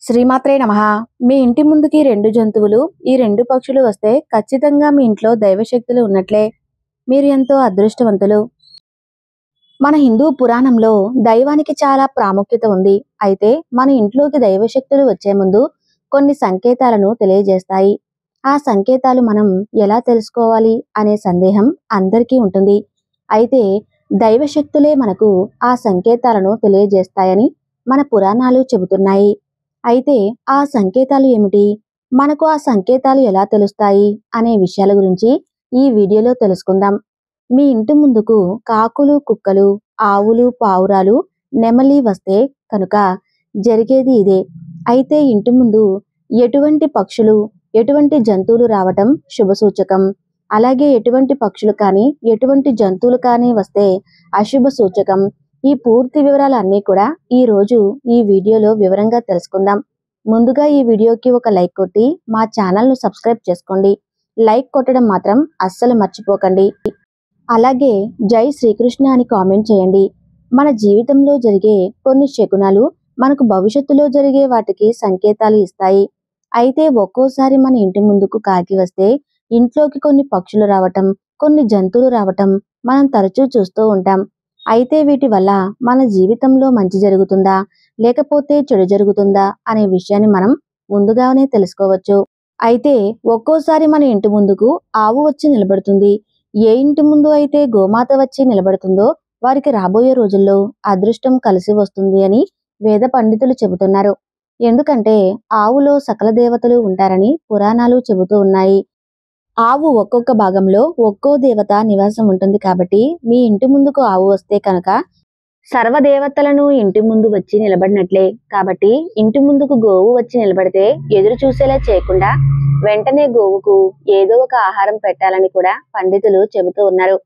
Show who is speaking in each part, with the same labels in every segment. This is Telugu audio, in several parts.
Speaker 1: శ్రీమాత్రే నమః. మీ ఇంటి ముందుకి 2 జంతువులు, ఈ 2 పక్షులు వస్తే ఖచ్చితంగా మీ ఇంట్లో దైవశక్తులు ఉన్నట్లే. మీరు ఎంతో అదృష్టవంతులు. మన హిందూ పురాణంలో దైవానికి చాలా ప్రాముఖ్యత ఉంది. అయితే మన ఇంట్లోకి దైవశక్తులు వచ్చే ముందు కొన్ని సంకేతాలను తెలియజేస్తాయి. ఆ సంకేతాలు మనం ఎలా తెలుసుకోవాలి అనే సందేహం అందరికీ ఉంటుంది. అయితే దైవశక్తులే మనకు ఆ సంకేతాలను తెలియజేస్తాయని మన పురాణాలు చెబుతున్నాయి. అయితే ఆ సంకేతాలు ఏమిటి? మనకు ఆ సంకేతాలు ఎలా తెలుస్తాయి అనే విషయాల గురించి ఈ వీడియోలో తెలుసుకుందాం. మీ ఇంటి ముందుకు కాకులు, కుక్కలు, ఆవులు, పావురాలు, నెమలి వస్తే కనుక జరిగేది ఇదే. అయితే ఇంటి ముందు ఎటువంటి పక్షులు, ఎటువంటి జంతువులు రావటం శుభసూచకం. అలాగే ఎటువంటి పక్షులు కానీ, ఎటువంటి జంతువులు కానీ వస్తే అశుభ సూచకం. ఈ పూర్తి వివరాలన్నీ కూడా ఈ రోజు ఈ వీడియోలో వివరంగా తెలుసుకుందాం. ముందుగా ఈ వీడియోకి ఒక లైక్ కొట్టి మా ఛానల్ను సబ్స్క్రైబ్ చేసుకోండి. లైక్ కొట్టడం మాత్రం అస్సలు మర్చిపోకండి. అలాగే జై శ్రీకృష్ణ అని కామెంట్ చేయండి. మన జీవితంలో జరిగే కొన్ని శకునాలు మనకు భవిష్యత్తులో జరిగే వాటికి సంకేతాలు ఇస్తాయి. అయితే ఒక్కోసారి మన ఇంటి ముందుకు కాకి వస్తే ఇంట్లోకి కొన్ని పక్షులు రావటం, కొన్ని జంతువులు రావటం మనం తరచూ చూస్తూ ఉంటాం. అయితే వీటి వల్ల మన జీవితంలో మంచి జరుగుతుందా లేకపోతే చెడు జరుగుతుందా అనే విషయాన్ని మనం ముందుగానే తెలుసుకోవచ్చు. అయితే ఒక్కోసారి మన ఇంటి ముందుకు ఆవు వచ్చి నిలబడుతుంది. ఏ ఇంటి ముందు అయితే గోమాత వచ్చి నిలబడుతుందో వారికి రాబోయే రోజుల్లో అదృష్టం కలిసి వస్తుంది అని వేద పండితులు చెబుతున్నారు. ఎందుకంటే ఆవులో సకల దేవతలు ఉంటారని పురాణాలు చెబుతూ ఉన్నాయి. ఆవు ఒక్కొక్క భాగంలో ఒక్కో దేవత నివాసం ఉంటుంది కాబట్టి మీ ఇంటి ముందుకు ఆవు వస్తే కనుక సర్వదేవతలను ఇంటి ముందు వచ్చి నిలబడినట్లే. కాబట్టి ఇంటి ముందుకు గోవు వచ్చి నిలబడితే ఎదురు చూసేలా చేయకుండా వెంటనే గోవుకు ఏదో ఒక ఆహారం పెట్టాలని కూడా పండితులు చెబుతూ ఉన్నారు.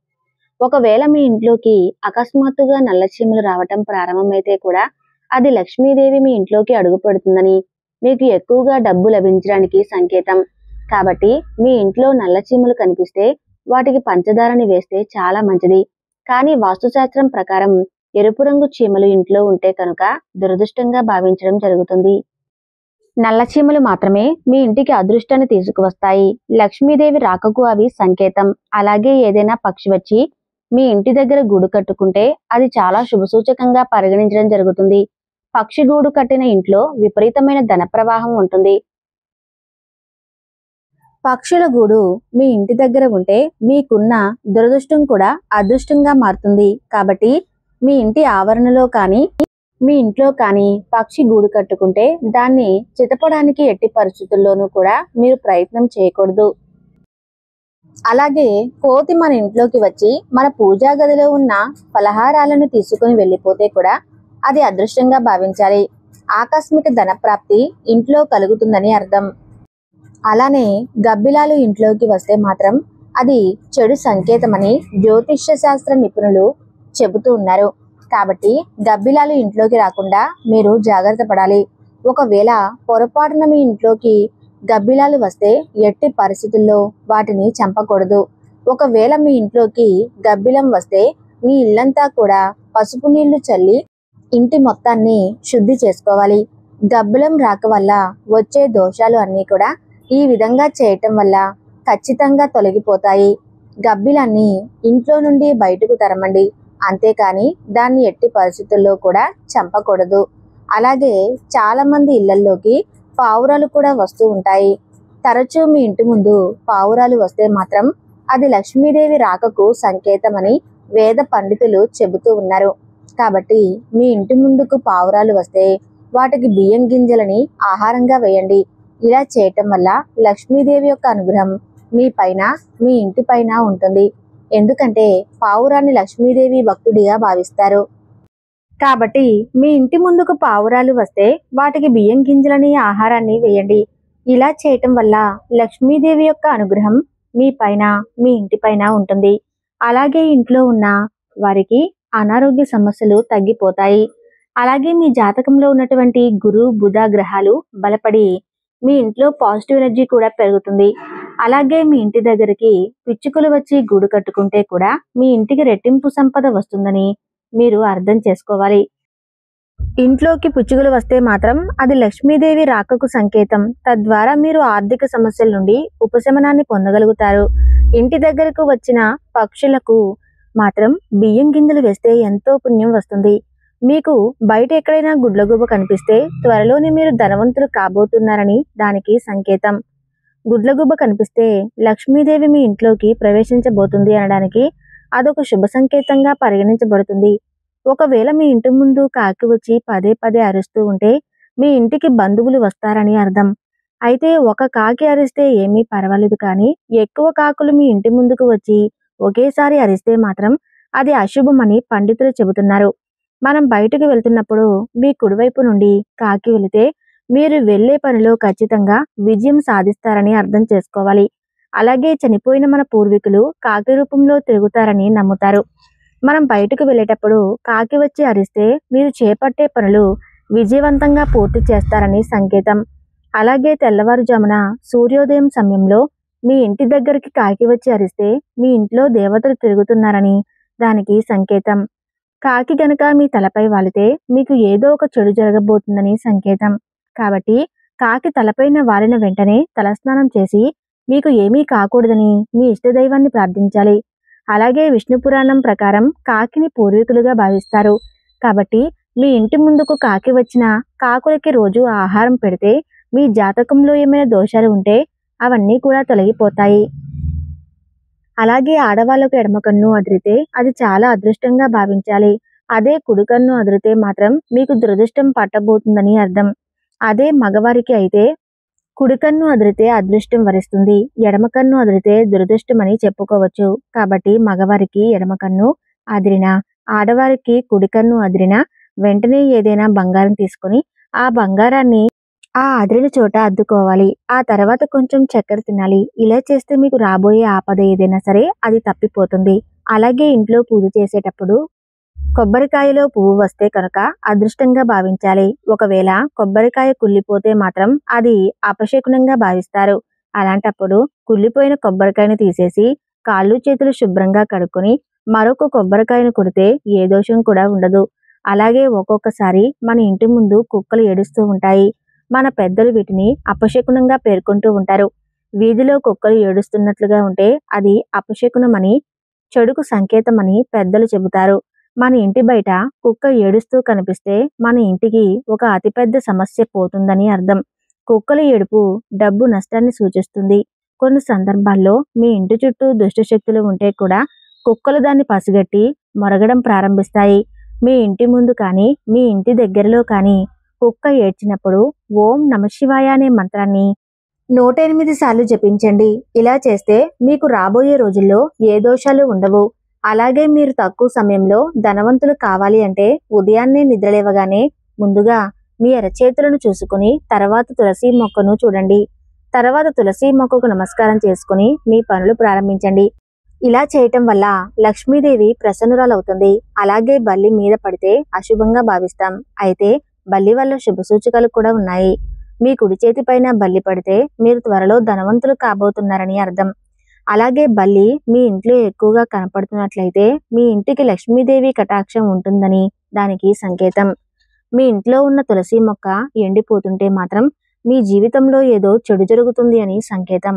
Speaker 1: ఒకవేళ మీ ఇంట్లోకి అకస్మాత్తుగా నల్లచీమలు రావటం ప్రారంభమైతే కూడా అది లక్ష్మీదేవి మీ ఇంట్లోకి అడుగు పెడుతుందని, మీకు ఎక్కువగా డబ్బు లభించడానికి సంకేతం. కాబట్టి మీ ఇంట్లో నల్లచీమలు కనిపిస్తే వాటికి పంచదారని వేస్తే చాలా మంచిది. కానీ వాస్తుశాస్త్రం ప్రకారం ఎరుపు రంగు చీమలు ఇంట్లో ఉంటే కనుక దురదృష్టంగా భావించడం జరుగుతుంది. నల్ల చీమలు మాత్రమే మీ ఇంటికి అదృష్టాన్ని తీసుకువస్తాయి. లక్ష్మీదేవి రాకకు అవి సంకేతం. అలాగే ఏదైనా పక్షి వచ్చి మీ ఇంటి దగ్గర గూడు కట్టుకుంటే అది చాలా శుభసూచకంగా పరిగణించడం జరుగుతుంది. పక్షి గూడు కట్టిన ఇంట్లో విపరీతమైన ధన ప్రవాహం ఉంటుంది. పక్షుల గూడు మీ ఇంటి దగ్గర ఉంటే మీకున్న దురదృష్టం కూడా అదృష్టంగా మారుతుంది. కాబట్టి మీ ఇంటి ఆవరణలో కానీ, మీ ఇంట్లో కానీ పక్షి గూడు కట్టుకుంటే దాన్ని చితపడానికి ఎట్టి పరిస్థితుల్లోనూ కూడా మీరు ప్రయత్నం చేయకూడదు. అలాగే కోతి మన ఇంట్లోకి వచ్చి మన పూజా గదిలో ఉన్న పలహారాలను తీసుకుని వెళ్ళిపోతే కూడా అది అదృష్టంగా భావించాలి. ఆకస్మిక ధన ప్రాప్తి ఇంట్లో కలుగుతుందని అర్థం. అలానే గబ్బిలాలు ఇంట్లోకి వస్తే మాత్రం అది చెడు సంకేతమని జ్యోతిష్య శాస్త్ర నిపుణులు చెబుతూ ఉన్నారు. కాబట్టి గబ్బిలాలు ఇంట్లోకి రాకుండా మీరు జాగ్రత్త పడాలి. ఒకవేళ పొరపాటున మీ ఇంట్లోకి గబ్బిలాలు వస్తే ఎట్టి పరిస్థితుల్లో వాటిని చంపకూడదు. ఒకవేళ మీ ఇంట్లోకి గబ్బిలం వస్తే మీ ఇల్లంతా కూడా పసుపు నీళ్లు చల్లి ఇంటి మొత్తాన్ని శుద్ధి చేసుకోవాలి. గబ్బిలం రాక వల్ల వచ్చే దోషాలు అన్నీ కూడా ఈ విధంగా చేయటం వల్ల ఖచ్చితంగా తొలగిపోతాయి. గబ్బిలాన్ని ఇంట్లో నుండి బయటకు తరమండి. అంతేకాని దాన్ని ఎట్టి పరిస్థితుల్లో కూడా చంపకూడదు. అలాగే చాలా మంది ఇళ్లల్లోకి పావురాలు కూడా వస్తూ ఉంటాయి. తరచూ మీ ఇంటి ముందు పావురాలు వస్తే మాత్రం అది లక్ష్మీదేవి రాకకు సంకేతమని వేద పండితులు చెబుతూ ఉన్నారు. కాబట్టి మీ ఇంటి ముందుకు పావురాలు వస్తే వాటికి బియ్యం గింజలని ఆహారంగా వేయండి. ఇలా చేయటం వల్ల లక్ష్మీదేవి యొక్క అనుగ్రహం మీ పైన, మీ ఇంటి పైన ఉంటుంది. ఎందుకంటే పావురాన్ని లక్ష్మీదేవి భక్తుడిగా భావిస్తారు. కాబట్టి మీ ఇంటి ముందుకు పావురాలు వస్తే వాటికి బియ్యం గింజలని ఆహారాన్ని వేయండి. ఇలా చేయటం వల్ల లక్ష్మీదేవి యొక్క అనుగ్రహం మీ పైన, మీ ఇంటి పైన ఉంటుంది. అలాగే ఇంట్లో ఉన్న వారికి అనారోగ్య సమస్యలు తగ్గిపోతాయి. అలాగే మీ జాతకంలో ఉన్నటువంటి గురు, బుధ గ్రహాలు బలపడి మీ ఇంట్లో పాజిటివ్ ఎనర్జీ కూడా పెరుగుతుంది. అలాగే మీ ఇంటి దగ్గరికి పిచ్చుకలు వచ్చి గూడు కట్టుకుంటే కూడా మీ ఇంటికి రెట్టింపు సంపద వస్తుందని మీరు అర్థం చేసుకోవాలి. ఇంట్లోకి పుచ్చుగులు వస్తే మాత్రం అది లక్ష్మీదేవి రాకకు సంకేతం. తద్వారా మీరు ఆర్థిక సమస్యల నుండి ఉపశమనాన్ని పొందగలుగుతారు. ఇంటి దగ్గరకు వచ్చిన పక్షులకు మాత్రం బియ్యం గింజలు వేస్తే ఎంతో పుణ్యం వస్తుంది. మీకు బయట ఎక్కడైనా గుడ్లగూబ కనిపిస్తే త్వరలోనే మీరు ధనవంతులు కాబోతున్నారని దానికి సంకేతం. గుడ్లగూబ కనిపిస్తే లక్ష్మీదేవి మీ ఇంట్లోకి ప్రవేశించబోతుంది అనడానికి అదొక శుభ సంకేతంగా పరిగణించబడుతుంది. ఒకవేళ మీ ఇంటి ముందు కాకి వచ్చి పదే పదే అరుస్తూ ఉంటే మీ ఇంటికి బంధువులు వస్తారని అర్థం. అయితే ఒక కాకి అరిస్తే ఏమీ పర్వాలేదు, కానీ ఎక్కువ కాకులు మీ ఇంటి ముందుకు వచ్చి ఒకేసారి అరిస్తే మాత్రం అది అశుభమని పండితులు చెబుతున్నారు. మనం బయటకు వెళ్తున్నప్పుడు మీ కుడివైపు నుండి కాకి వెళితే మీరు వెళ్లే పనిలో ఖచ్చితంగా విజయం సాధిస్తారని అర్థం చేసుకోవాలి. అలాగే చనిపోయిన మన పూర్వీకులు కాకి రూపంలో తిరుగుతారని నమ్ముతారు. మనం బయటకు వెళ్ళేటప్పుడు కాకి వచ్చి అరిస్తే మీరు చేపట్టే పనులు విజయవంతంగా పూర్తి చేస్తారని సంకేతం. అలాగే తెల్లవారుజామున సూర్యోదయం సమయంలో మీ ఇంటి దగ్గరికి కాకి వచ్చి అరిస్తే మీ ఇంట్లో దేవతలు తిరుగుతున్నారని దానికి సంకేతం. కాకి గనక మీ తలపై వాలితే మీకు ఏదో ఒక చెడు జరగబోతుందని సంకేతం. కాబట్టి కాకి తలపైన వాలిన వెంటనే తలస్నానం చేసి మీకు ఏమీ కాకూడదని మీ ఇష్టదైవాన్ని ప్రార్థించాలి. అలాగే విష్ణు పురాణం ప్రకారం కాకిని పూర్వీకులుగా భావిస్తారు. కాబట్టి మీ ఇంటి ముందుకు కాకి వచ్చిన కాకులకి రోజు ఆహారం పెడితే మీ జాతకంలో ఏమైనా దోషాలు ఉంటే అవన్నీ కూడా తొలగిపోతాయి. అలాగే ఆడవాళ్లకు ఎడమ కన్ను అదిరితే అది చాలా అదృష్టంగా భావించాలి. అదే కుడి కన్ను అదిరితే మాత్రం మీకు దురదృష్టం పట్టబోతుందని అర్థం. అదే మగవారికి అయితే కుడి కన్ను అదిరితే అదృష్టం వరిస్తుంది, ఎడమ కన్ను అదిరితే దురదృష్టం అని చెప్పుకోవచ్చు. కాబట్టి మగవారికి ఎడమ కన్ను అదిరినా, ఆడవారికి కుడి కన్ను అదిరినా వెంటనే ఏదైనా బంగారం తీసుకుని ఆ బంగారాన్ని ఆ అదిరిన చోట అద్దుకోవాలి. ఆ తర్వాత కొంచెం చక్కెర తినాలి. ఇలా చేస్తే మీకు రాబోయే ఆపద ఏదైనా సరే అది తప్పిపోతుంది. అలాగే ఇంట్లో పూజ చేసేటప్పుడు కొబ్బరికాయలో పువ్వు వస్తే కనుక అదృష్టంగా భావించాలి. ఒకవేళ కొబ్బరికాయ కుళ్ళిపోతే మాత్రం అది అపశకునంగా భావిస్తారు. అలాంటప్పుడు కుళ్ళిపోయిన కొబ్బరికాయను తీసేసి కాళ్ళు చేతులు శుభ్రంగా కడుక్కొని మరొక కొబ్బరికాయను కొడితే ఏ దోషం కూడా ఉండదు. అలాగే ఒక్కొక్కసారి మన ఇంటి ముందు కుక్కలు ఏడుస్తూ ఉంటాయి. మన పెద్దలు వీటిని అపశకునంగా పేర్కొంటూ ఉంటారు. వీధిలో కుక్కలు ఏడుస్తున్నట్లుగా ఉంటే అది అపశకునమని, చెడుకు సంకేతమని పెద్దలు చెబుతారు. మన ఇంటి బయట కుక్క ఏడుస్తూ కనిపిస్తే మన ఇంటికి ఒక అతిపెద్ద సమస్య పోతుందని అర్థం. కుక్కల ఏడుపు డబ్బు నష్టాన్ని సూచిస్తుంది. కొన్ని సందర్భాల్లో మీ ఇంటి చుట్టూ దుష్ట శక్తులు ఉంటే కూడా కుక్కలు దాన్ని పసిగట్టి మొరగడం ప్రారంభిస్తాయి. మీ ఇంటి ముందు కానీ మీ ఇంటి దగ్గరలో కానీ కుక్క ఏడ్చినప్పుడు ఓం నమశివాయ అనే మంత్రాన్ని 108 సార్లు జపించండి. ఇలా చేస్తే మీకు రాబోయే రోజుల్లో ఏ దోషాలు ఉండవు. అలాగే మీరు తక్కువ సమయంలో ధనవంతులు కావాలి అంటే ఉదయాన్నే నిద్రలేవగానే ముందుగా మీ అరచేతులను చూసుకుని తర్వాత తులసి మొక్కను చూడండి. తర్వాత తులసి మొక్కకు నమస్కారం చేసుకుని మీ పనులు ప్రారంభించండి. ఇలా చేయటం వల్ల లక్ష్మీదేవి ప్రసన్నురాలవుతుంది. అలాగే బల్లి మీద పడితే అశుభంగా భావిస్తాం. అయితే బల్లి వల్ల శుభ సూచకాలు కూడా ఉన్నాయి. మీ కుడి చేతి పైన బల్లి పడితే మీరు త్వరలో ధనవంతులు కాబోతున్నారని అర్థం. అలాగే బల్లి మీ ఇంట్లో ఎక్కువగా కనపడుతున్నట్లయితే మీ ఇంటికి లక్ష్మీదేవి కటాక్షం ఉంటుందని దానికి సంకేతం. మీ ఇంట్లో ఉన్న తులసి మొక్క ఎండిపోతుంటే మాత్రం మీ జీవితంలో ఏదో చెడు జరుగుతుంది అని సంకేతం.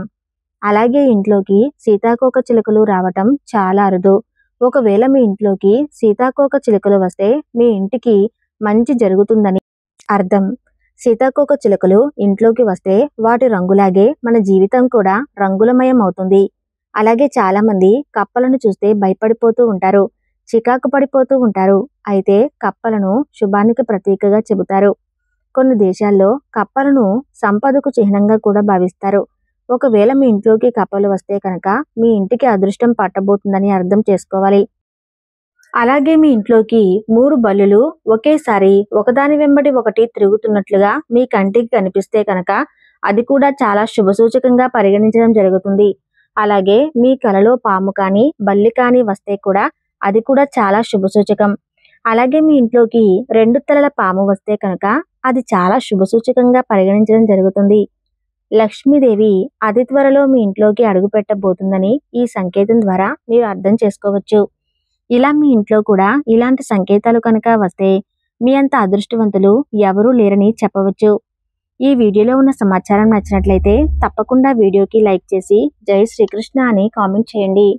Speaker 1: అలాగే ఇంట్లోకి సీతాకోక చిలుకలు రావటం చాలా అరుదు. ఒకవేళ మీ ఇంట్లోకి సీతాకోక చిలుకలు వస్తే మీ ఇంటికి మంచి జరుగుతుందని అర్థం. సీతాకోక చిలుకలు ఇంట్లోకి వస్తే వాటి రంగులాగే మన జీవితం కూడా రంగులమయం అవుతుంది. అలాగే చాలా మంది కప్పలను చూస్తే భయపడిపోతూ ఉంటారు, చికాకు పడిపోతూ ఉంటారు. అయితే కప్పలను శుభానికి ప్రతీకగా చెబుతారు. కొన్ని దేశాల్లో కప్పలను సంపదకు చిహ్నంగా కూడా భావిస్తారు. ఒకవేళ మీ ఇంట్లోకి కప్పలు వస్తే కనుక మీ ఇంటికి అదృష్టం పట్టబోతుందని అర్థం చేసుకోవాలి. అలాగే మీ ఇంట్లోకి 3 బల్లులు ఒకేసారి ఒకదాని వెంబడి ఒకటి తిరుగుతున్నట్లుగా మీ కంటికి కనిపిస్తే కనుక అది కూడా చాలా శుభసూచకంగా పరిగణించడం జరుగుతుంది. అలాగే మీ కలలో పాము కానీ బల్లి కానీ వస్తే కూడా అది కూడా చాలా శుభసూచకం. అలాగే మీ ఇంట్లోకి 2 తలల పాము వస్తే కనుక అది చాలా శుభసూచకంగా పరిగణించడం జరుగుతుంది. లక్ష్మీదేవి అతి త్వరలో మీ ఇంట్లోకి అడుగు పెట్టబోతుందని ఈ సంకేతం ద్వారా మీరు అర్థం చేసుకోవచ్చు. ఇలా మీ ఇంట్లో కూడా ఇలాంటి సంకేతాలు కనుక వస్తే మీ అంత అదృష్టవంతులు ఎవరూ లేరని చెప్పవచ్చు. ఈ వీడియోలో ఉన్న సమాచారం నచ్చినట్లయితే తప్పకుండా వీడియోకి లైక్ చేసి జై శ్రీకృష్ణ అని కామెంట్ చేయండి.